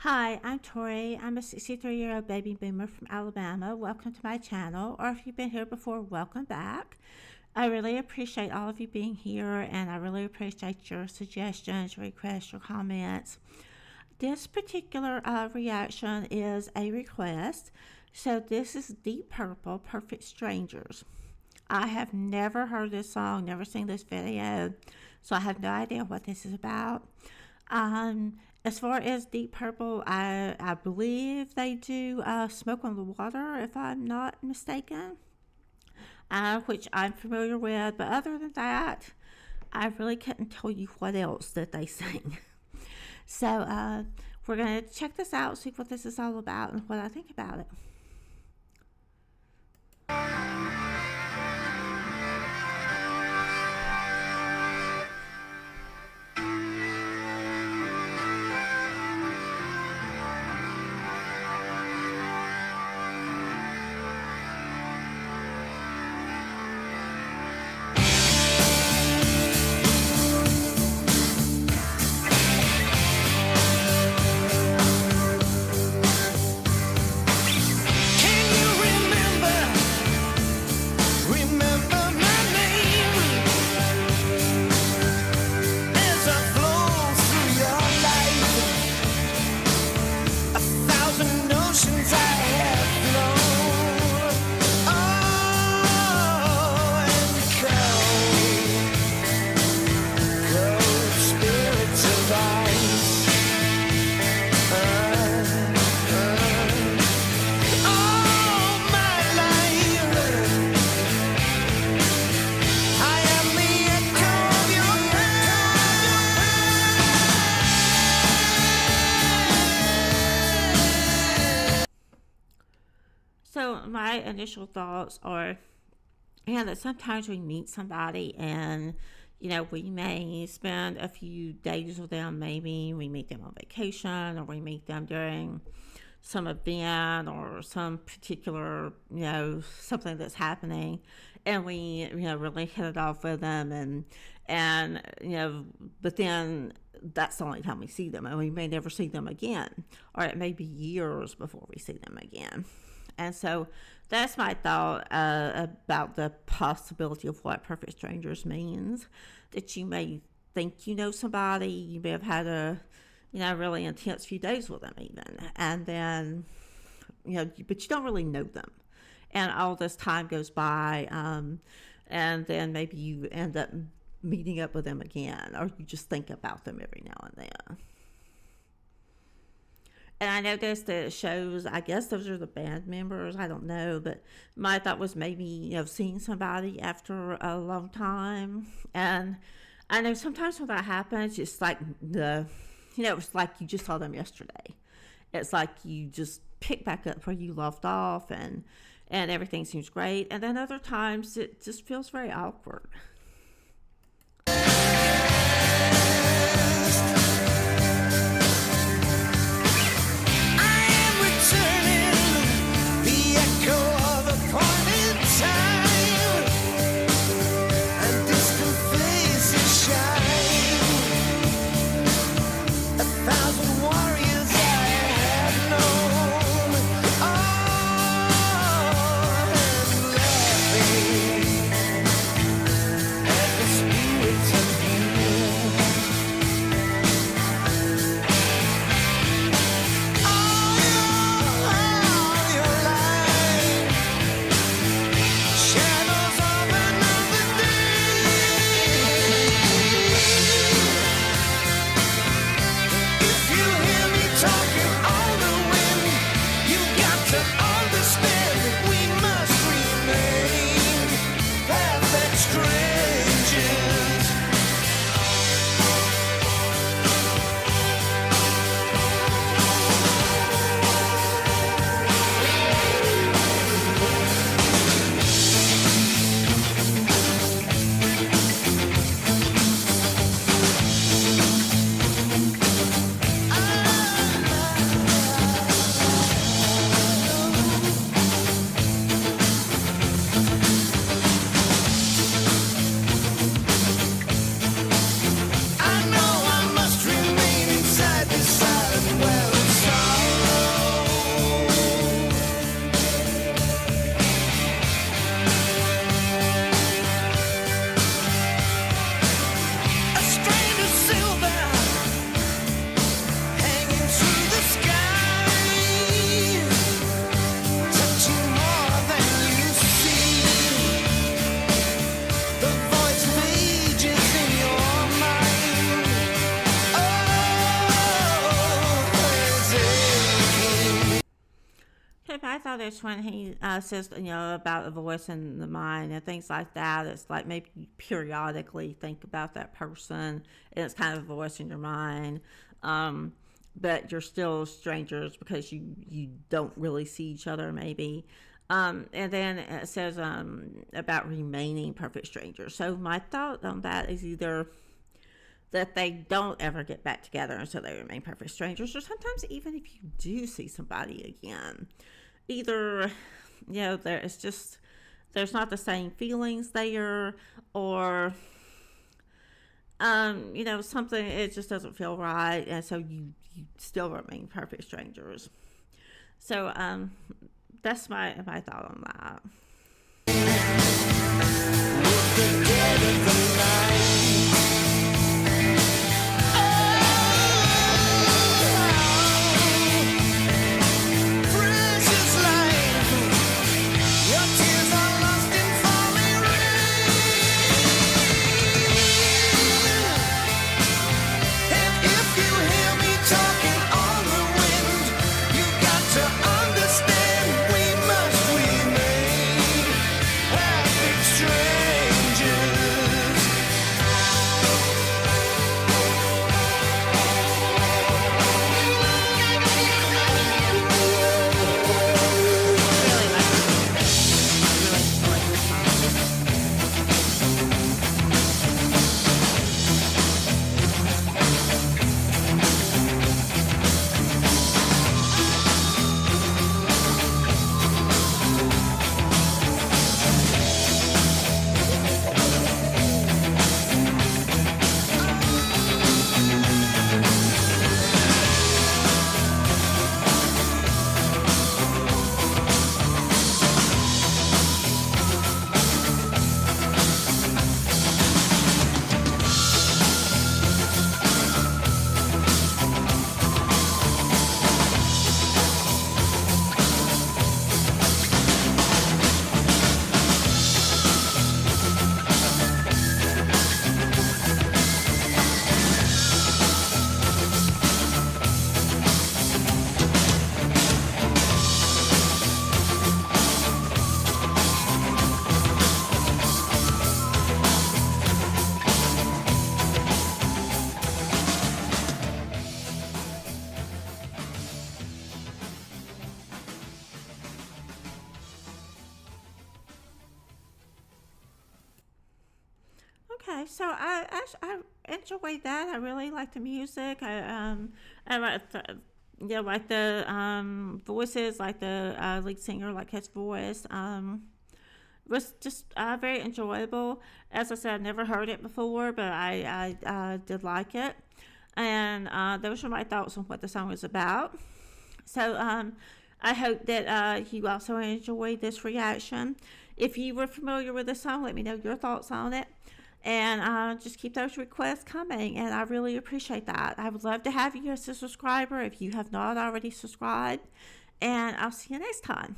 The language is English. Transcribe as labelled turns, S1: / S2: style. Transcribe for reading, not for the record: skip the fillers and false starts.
S1: Hi, I'm Tori. I'm a 63-year-old baby boomer from Alabama. Welcome to my channel, or if you've been here before, welcome back. I really appreciate all of you being here, and I really appreciate your suggestions, requests, your comments. This particular reaction is a request. So, this is Deep Purple, Perfect Strangers. I have never heard this song, never seen this video, so I have no idea what this is about. As far as Deep Purple, I believe they do Smoke on the Water, if I'm not mistaken, which I'm familiar with. But other than that, I really couldn't tell you what else that they sing. So we're going to check this out, see what this is all about, and what I think about it. So my initial thoughts are, that sometimes we meet somebody and we may spend a few days with them. Maybe we meet them on vacation, or we meet them during some event or some particular something that's happening, and we really hit it off with them, and but then that's the only time we see them, and we may never see them again, or it may be years before we see them again. And so that's my thought about the possibility of what perfect strangers means. That you may think you know somebody, you may have had a really intense few days with them even, and then but you don't really know them, and all this time goes by, and then maybe you end up meeting up with them again, or you just think about them every now and then. And I noticed that it shows, I guess those are the band members, I don't know, but my thought was maybe, seeing somebody after a long time. And I know sometimes when that happens, it's like it's like you just saw them yesterday. It's like you just pick back up where you left off, and everything seems great. And then other times it just feels very awkward. thought is when he says, about the voice in the mind and things like that. It's like maybe you periodically think about that person, and it's kind of a voice in your mind. But you're still strangers because you don't really see each other, maybe. And then it says about remaining perfect strangers. So my thought on that is either that they don't ever get back together and so they remain perfect strangers, or sometimes even if you do see somebody again, either there's not the same feelings there, or something, it just doesn't feel right, and so you still remain perfect strangers. So that's my thought on that. The dead of the night. Okay, so I enjoyed that. I really like the music. I like like the voices, like the lead singer, like his voice. Was just very enjoyable. As I said, I've never heard it before, but I did like it. And those were my thoughts on what the song was about. So I hope that you also enjoyed this reaction. If you were familiar with the song, let me know your thoughts on it. And just keep those requests coming, and I really appreciate that. I would love to have you as a subscriber if you have not already subscribed. And I'll see you next time.